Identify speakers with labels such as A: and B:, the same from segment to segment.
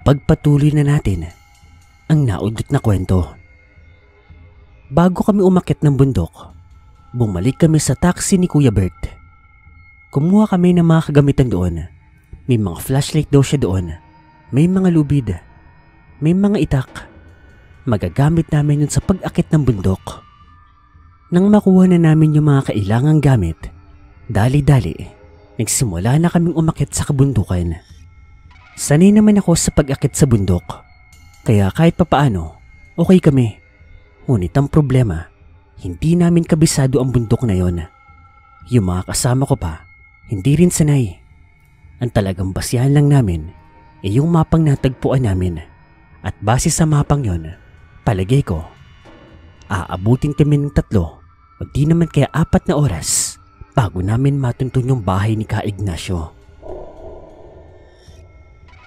A: ipagpatuloy na natin ang naudot na kwento. Bago kami umakyat ng bundok, bumalik kami sa taxi ni Kuya Bert. Kumuha kami ng mga kagamitan doon. May mga flashlight daw siya doon. May mga lubid. May mga itak. Magagamit namin yun sa pag-akit ng bundok. Nang makuha na namin yung mga kailangang gamit, dali-dali, nagsimula na kaming umakyat sa kabundukan. Sanay naman ako sa pag-akit sa bundok, kaya kahit papaano, okay kami. Ngunit ang problema, hindi namin kabisado ang bundok na yon. Yung mga kasama ko pa, hindi rin sanay. Ang talagang basihan lang namin ay yung mapang natagpuan namin. At base sa mapang yon, palagay ko, aabutin kami ng 3 o di naman kaya 4 na oras bago namin matuntun yung bahay ni Ka Ignacio.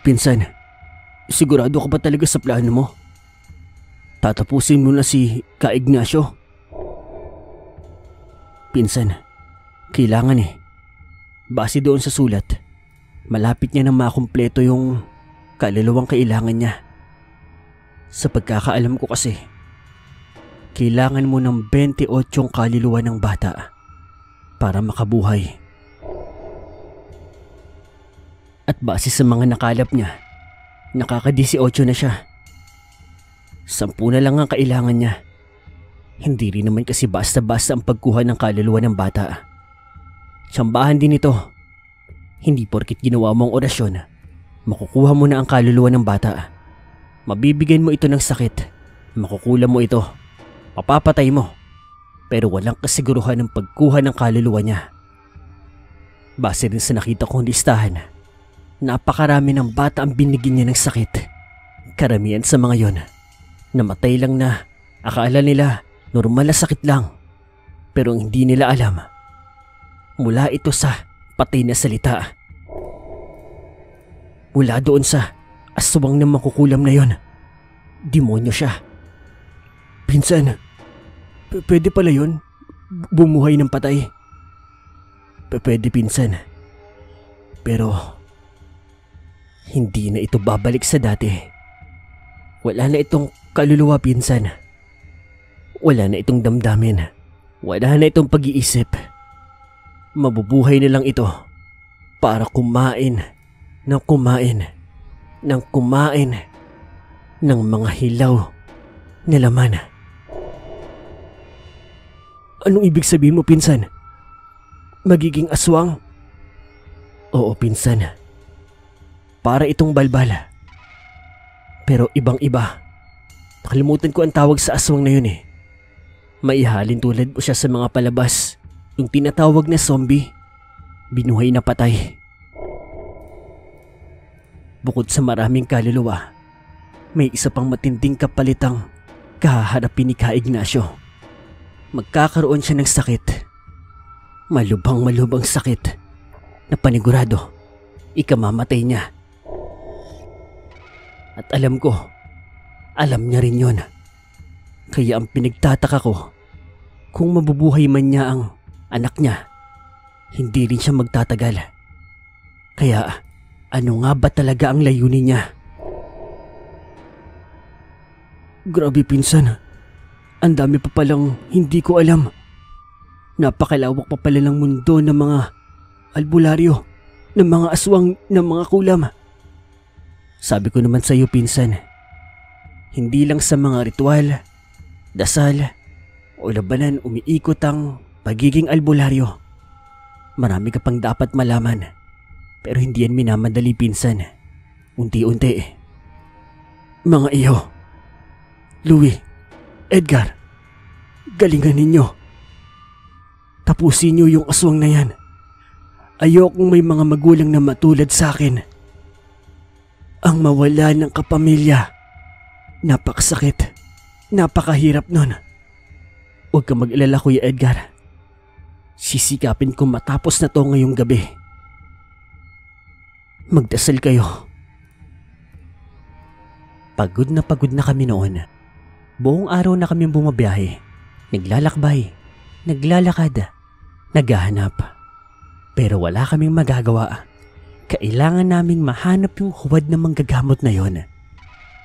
B: Pinsan, sigurado ka ba talaga sa plano mo? Tatapusin mo na si Ka Ignacio? Pinsan, kailangan Base doon sa sulat, malapit niya nang makumpleto yung kaluluwang kailangan niya. Sa pagkakaalam ko kasi, kailangan mo ng 28 kaluluwa ng bata para makabuhay. At base sa mga nakalap niya, nakaka-18 na siya. 10 na lang ang kailangan niya. Hindi rin naman kasi basta-basta ang pagkuha ng kaluluwa ng bata. Tsambahan din ito. Hindi porkit ginawa mo ang orasyon, makukuha mo na ang kaluluwa ng bata. Mabibigyan mo ito ng sakit, makukulam mo ito, mapapatay mo, pero walang kasiguruhan ng pagkuha ng kaluluwa niya. Base rin sa nakita kong listahan, napakarami ng bata ang binigyan niya ng sakit. Karamihan sa mga yon, namatay lang na akala nila normal na sakit lang. Pero ang hindi nila alam, mula ito sa patay na salita. Mula doon sa aswang na makukulam na yon, demonyo siya. Pinsan, pwede pala yun? Bumuhay ng patay? Pwede pinsan. Pero hindi na ito babalik sa dati. Wala na itong kaluluwa pinsan. Wala na itong damdamin. Wala na itong pag-iisip. Mabubuhay na lang ito para kumain ng mga hilaw na laman. Anong ibig sabihin mo, pinsan? Magiging aswang? Oo, pinsan. Para itong balbala. Pero ibang-iba. Nakalimutan ko ang tawag sa aswang na yun Maihalin tulad mo siya sa mga palabas. Yung tinatawag na zombie. Binuhay na patay. Bukod sa maraming kaluluwa, may isa pang matinding kapalitang kahaharapin ni Ka Ignacio. Magkakaroon siya ng sakit. Malubhang sakit na panigurado ikamamatay niya. At alam ko, alam niya rin yun. Kaya ang pinagtataka ko, kung mabubuhay man niya ang anak niya, hindi rin siya magtatagal. Kaya ano nga ba talaga ang layunin niya? Grabe pinsan, ang dami pa palang hindi ko alam. Napakalawak pa pala ng mundo ng mga albularyo, ng mga aswang, ng mga kulam. Sabi ko naman sa iyo pinsan, hindi lang sa mga ritual, dasal o labanan umiikot ang pagiging albularyo. Marami ka pang dapat malaman, pero hindi yan minamadali pinsan. Unti-unti. Mga iyo, Louie, Edgar, galingan ninyo. Tapusin niyo yung aswang na yan. Ayokong may mga magulang na matulad sa akin. Ang mawala ng kapamilya, napakasakit, napakahirap nun. Huwag ka mag-alala, Kuya Edgar. Sisikapin ko matapos na to ngayong gabi. Magdasal kayo. Pagod na kami noon. Buong araw na kami bumabiyahe. Naglalakbay, naglalakad, naghahanap. Pero wala kaming magagawa.
A: Kailangan naming mahanap yung huwad na manggagamot na yon.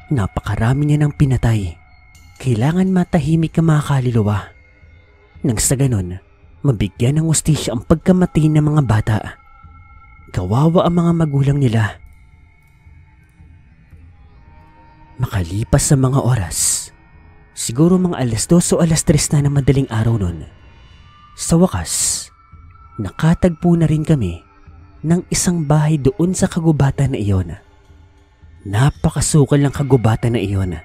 A: Napakarami niya ng pinatay. Kailangan matahimik ang mga kaluluwa. Nang sa ganon, mabigyan ng hustisya ang pagkamatay ng mga bata. Kawawa ang mga magulang nila. Makalipas sa mga oras, siguro mga 2:00 o 3:00 na ng madaling araw nun, sa wakas, nakatagpo na rin kami ng isang bahay doon sa kagubatan na iyon. Napakasukal ng kagubatan na iyon.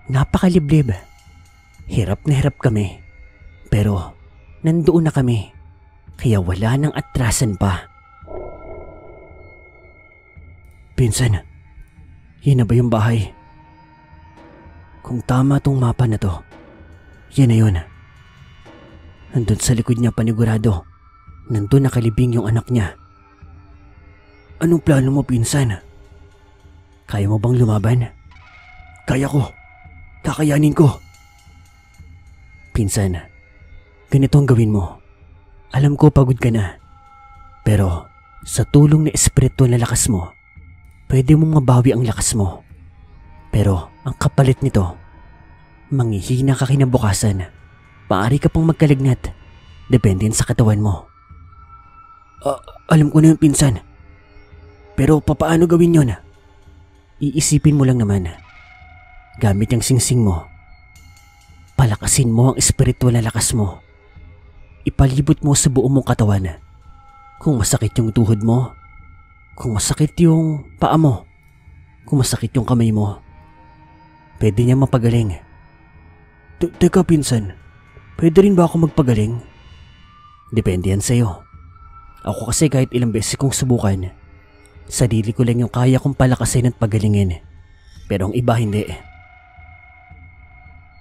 A: Napakaliblib. Hirap na hirap kami. Pero nandoon na kami, kaya wala nang atrasan pa. Pinsan, yan na ba yung bahay? Kung tama tong mapa na to, yan na yun. Nandun sa likod niya panigurado. Nandun nakalibing yung anak niya. Anong plano mo, pinsan? Kaya mo bang lumaban? Kaya ko. Kakayanin ko. Pinsan, ganito ang gawin mo. Alam ko pagod ka na. Pero sa tulong na espiritu na lakas mo, pwede mong mabawi ang lakas mo. Pero ang kapalit nito, manghihina ka kinabukasan. Maaari ka pang magkalagnat. Depende sa katawan mo. Alam ko na yung pinsan. Pero papaano gawin yun? Iisipin mo lang naman. Gamit yung singsing mo. Palakasin mo ang espiritual na lakas mo. Ipalibot mo sa buong mong katawan. Kung masakit yung tuhod mo, kung masakit yung paa mo, kung masakit yung kamay mo, pwede niya mapagaling. Teka pinsan, pwede rin ba ako magpagaling? Depende yan sa'yo. Ako kasi kahit ilang beses kong subukan, sarili ko lang yung kaya kong palakasin at pagalingin. Pero ang iba hindi.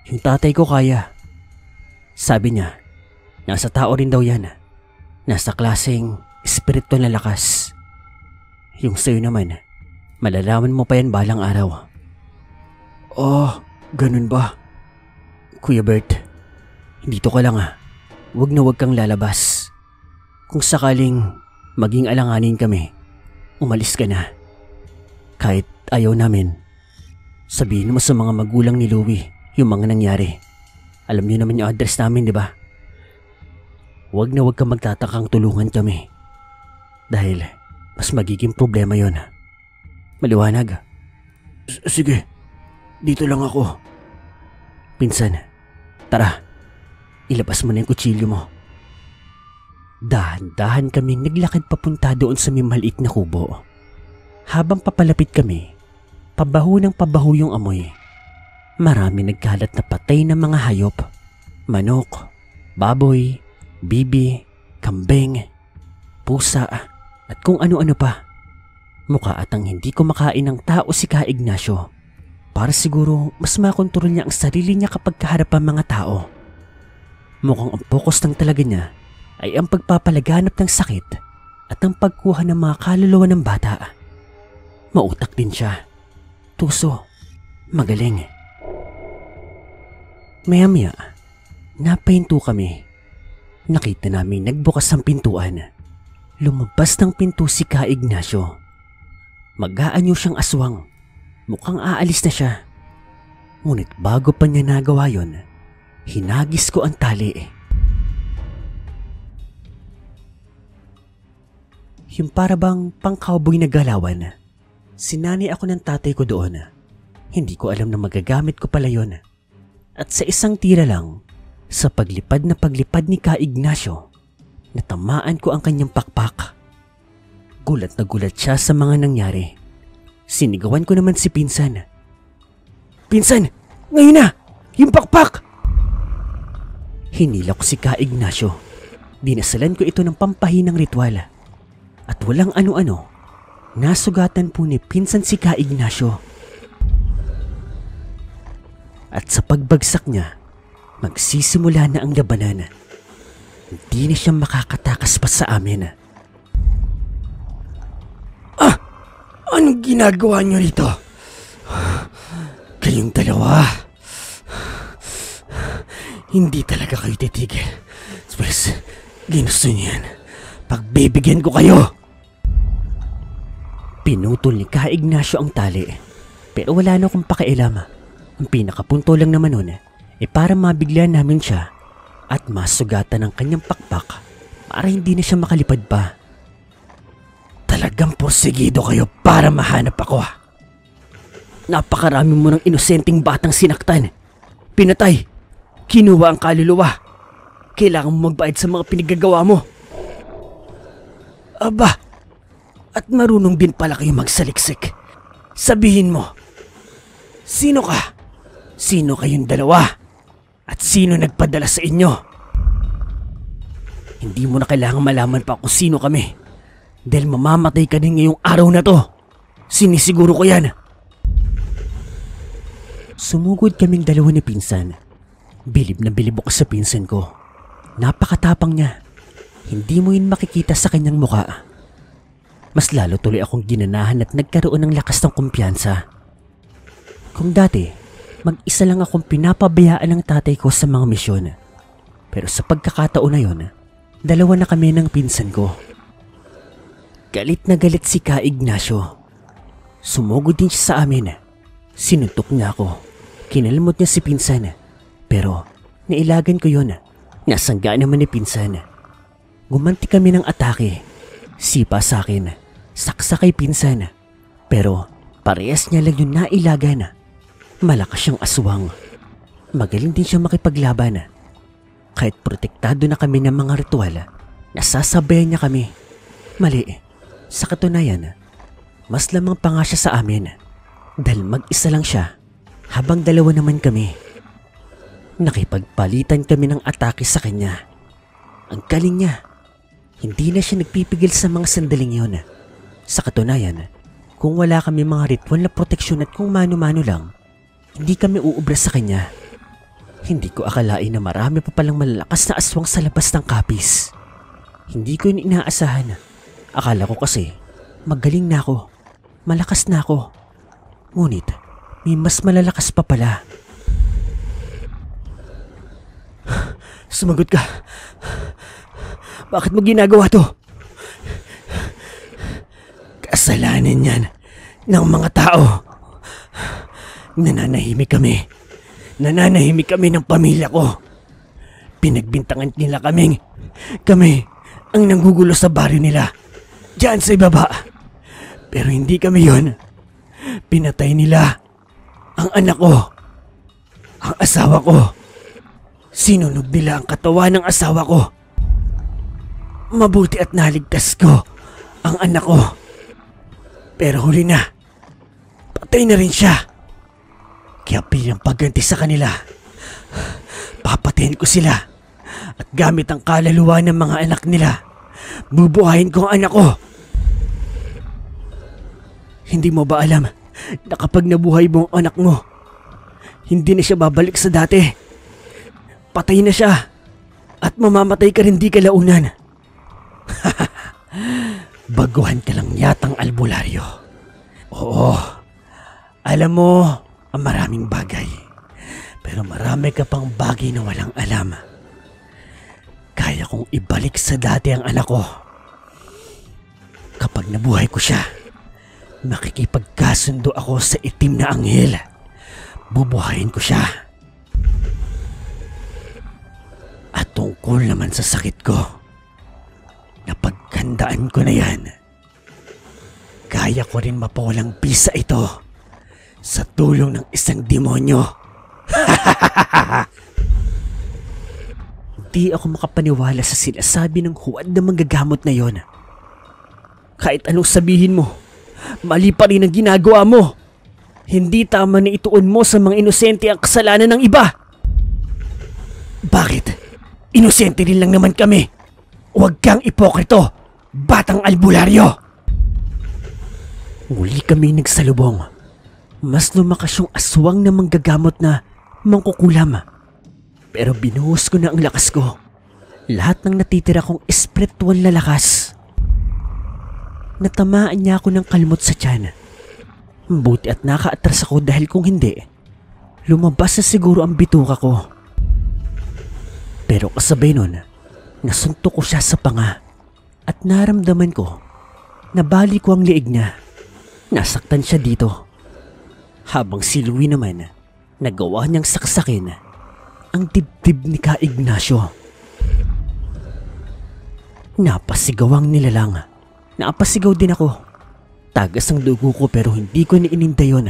A: Yung tatay ko kaya. Sabi niya, nasa tao rin daw yan. Nasa klaseng espiritu na lakas. Yung sa'yo naman, malalaman mo pa yan balang araw. Oh, ganun ba? Kuya Bert, dito ka lang ah. Huwag na huwag kang lalabas. Kung sakaling maging alanganin kami, umalis ka na. Kahit ayaw namin, sabihin mo sa mga magulang ni Louie yung mga nangyari. Alam niyo naman yung address namin, di ba? Huwag na huwag kang magtatakang tulungan kami. Dahil mas magiging problema yon. Maliwanag? Sige. Dito lang ako. Pinsan, tara. Ilabas mo na yung kutsilyo mo. Dahan-dahan kaming naglakad papunta doon sa may maliit na kubo. Habang papalapit kami, pabaho ng pabaho yung amoy. Marami nagkalat na patay na mga hayop. Manok, baboy, bibi, kambing, pusa, at kung ano-ano pa. Mukha atang hindi kumakain ng tao si Ka Ignacio. Para siguro mas makontrol niya ang sarili niya kapag kaharap ang mga tao. Mukhang ang focus lang talaga niya ay ang pagpapalaganap ng sakit at ang pagkuha ng mga kaluluwa ng bata. Mautak din siya. Tuso. Magaling. Maya-maya, napahinto kami. Nakita namin nagbukas ang pintuan. Lumabas ng pinto si Ka Ignacio. Mag-aanyo siyang aswang. Mukhang aalis na siya. Ngunit bago pa niya nagawa yon, hinagis ko ang tali. Yung para bang pang-cowboy na galawan. Sinani ako ng tatay ko doon. Hindi ko alam na magagamit ko pala yon. At sa isang tira lang, sa paglipad na paglipad ni Ka Ignacio, natamaan ko ang kanyang pakpak. Gulat na gulat siya sa mga nangyari. Sinigawan ko naman si Pinsan. Pinsan! Ngayon na! Yung pakpak! Hinila ko si Ka Ignacio. Dinasalan ko ito ng pampahinang ritual. At walang ano-ano, nasugatan po ni Pinsan si Ka Ignacio. At sa pagbagsak niya, magsisimula na ang labanan. Hindi na siya makakatakas pa sa amin. Anong ginagawa niyo rito? Kayong dalawa. Hindi talaga kayo titigil. Pues, ginusto niyo yan. Pagbibigyan ko kayo. Pinutol ni Ka Ignacio ang tali, pero wala na akong pakialam. Ang pinakapunto lang naman nun para mabigla namin siya at masugatan ang kanyang pakpak para hindi na siya makalipad pa. Talagang porsigido kayo para mahanap ako. Napakarami mo ng inosenteng batang sinaktan. Pinatay. Kinuha ang kaluluwa. Kailangan mo magbayad sa mga pinagagawa mo. Aba, at marunong din pala kayo magsaliksik. Sabihin mo, sino ka? Sino kayong dalawa? At sino nagpadala sa inyo? Hindi mo na kailangan malaman pa kung sino kami. Dahil mamamatay ka din ngayong araw na to. Sinisiguro ko yan. Sumugod kaming dalawa ni pinsan. Bilib na bilib ako sa pinsan ko. Napakatapang niya. Hindi mo yun makikita sa kanyang muka. Mas lalo tuloy akong ginanahan at nagkaroon ng lakas ng kumpiyansa. Kung dati, mag-isa lang akong pinapabayaan ng tatay ko sa mga misyon. Pero sa pagkakataon na yun, dalawa na kami ng pinsan ko. Galit na galit si Ka Ignacio. Sumugod din siya sa amin. Sinuntok niya ako. Kinalmot niya si pinsan. Pero nailagan ko yun. Nasangga naman ni pinsan. Gumanti kami ng atake. Sipa sa akin. Saksa kay pinsan. Pero parehas niya lang yung nailagan. Malakas siyang aswang. Magaling din siya makipaglaban. Kahit protektado na kami ng mga ritual, nasasabayan niya kami. Mali. Sa katunayan, mas lamang pa nga siya sa amin. Dahil mag-isa lang siya, habang dalawa naman kami. Nakipagpalitan kami ng atake sa kanya. Ang galing niya. Hindi na siya nagpipigil sa mga sandaling yun. Sa katunayan, kung wala kami mga ritual na proteksyon at kung mano-mano lang, hindi kami uubra sa kanya. Hindi ko akalain na marami pa palang malalakas na aswang sa labas ng kapis. Hindi ko yun inaasahan. Akala ko kasi, magaling na ako. Malakas na ako. Ngunit, may mas malalakas pa pala. Sumagot ka. Bakit mo ginagawa to? Kasalanan yan ng mga tao. Nananahimik kami. Nananahimik kami ng pamilya ko. Pinagbintangan nila kami ang nanggugulo sa baryo nila. Diyan sa ibaba. Pero hindi kami yon. Pinatay nila ang anak ko. Ang asawa ko. Sinunog nila ang katawan ng asawa ko. Mabuti at naligtas ko ang anak ko. Pero huli na. Patay na rin siya. Kaya bilang pagganti sa kanila, papatayin ko sila. At gamit ang kaluluwa ng mga anak nila, bubuhayin ko ang anak ko. Hindi mo ba alam na kapag nabuhay mo ang anak mo, hindi na siya babalik sa dati? Patay na siya. At mamamatay ka rin di kalaunan. Baguhan ka lang yatang albularyo. Oo, alam mo ang maraming bagay. Pero marami ka pang bagay na walang alam. Kaya kong ibalik sa dati ang anak ko. Kapag nabuhay ko siya, makikipagkasundo ako sa itim na anghel. Bubuhayin ko siya. At tungkol naman sa sakit ko, napagkandaan ko na yan. Kaya ko rin mapawalang bisa ito sa tulong ng isang demonyo. Di ako makapaniwala sa sinasabi ng huwad na manggagamot na yon. Kahit anong sabihin mo, mali pa rin ang ginagawa mo. Hindi tama na ituon mo sa mga inosente ang kasalanan ng iba. Bakit? Inosente rin lang naman kami. Huwag kang ipokrito, batang albularyo. Muli kami nagsalubong. Mas lumakas yung aswang na manggagamot na mangkukulam. Pero binuhos ko na ang lakas ko. Lahat ng natitira kong espiritual na lakas. Natamaan niya ako ng kalmot sa tiyan. Buti at nakaatras ako dahil kung hindi, lumabas na siguro ang bituka ko. Pero kasabay nun, nasuntok ko siya sa panga at naramdaman ko na bali ko ang liig niya. Nasaktan siya dito. Habang si Louie naman, nagawa niyang saksakin ang dibdib ni Ka Ignacio. Napasigaw ang nilalang. Napasigaw din ako. Tagas ang dugo ko pero hindi ko niininda yun.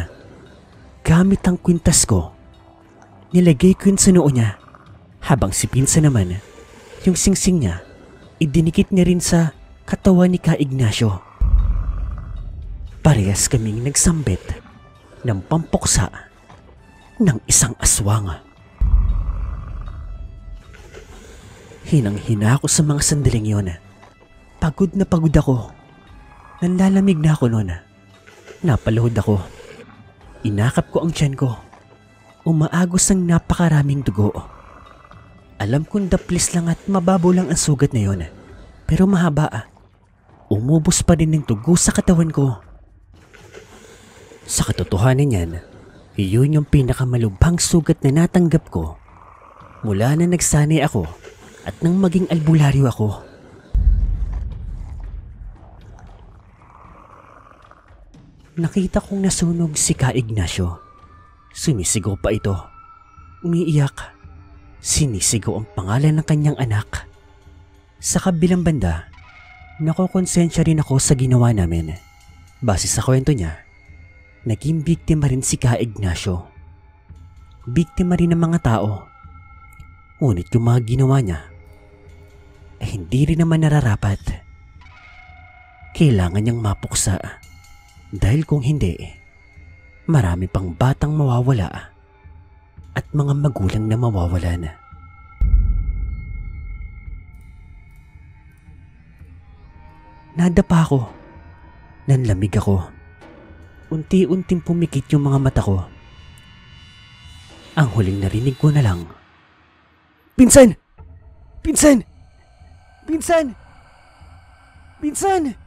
A: Gamit ang kwintas ko, nilagay ko yun sa noo niya. Habang si Pinsan naman, yung singsing niya, idinikit niya rin sa katawan ni Ka Ignacio. Parehas kaming nagsambit ng pampuksa ng isang aswang. Hinang-hina ako sa mga sandaling yon. Pagod na pagod ako. Nanlalamig na ako noon. Napaluhod ako. Inakap ko ang tiyan ko. Umaagos ang napakaraming dugo. Alam kong daplis lang at mababaw lang ang sugat na yon. Pero mahaba. Umubos pa rin ng dugo sa katawan ko. Sa katotohanan niyan, iyon yung pinakamalubhang sugat na natanggap ko mula na nagsanay ako at nang maging albularyo ako. Nakita kong nasunog si Ka Ignacio. Sumisigaw pa ito. Umiiyak. Sinisigaw ang pangalan ng kanyang anak. Sa kabilang banda, nakokonsensya rin ako sa ginawa namin. Base sa kwento niya, naging biktima rin si Ka Ignacio. Biktima rin ng mga tao. Ngunit yung mga ginawa niya ay hindi rin naman nararapat. Kailangan niyang mapuksa dahil kung hindi, marami pang batang mawawala at mga magulang na mawawalan. Nadapa ako. Nanlamig ako. Unti-unting pumikit yung mga mata ko. Ang huling narinig ko na lang, "Pinsan! Pinsan! Pinsan! Pinsan!"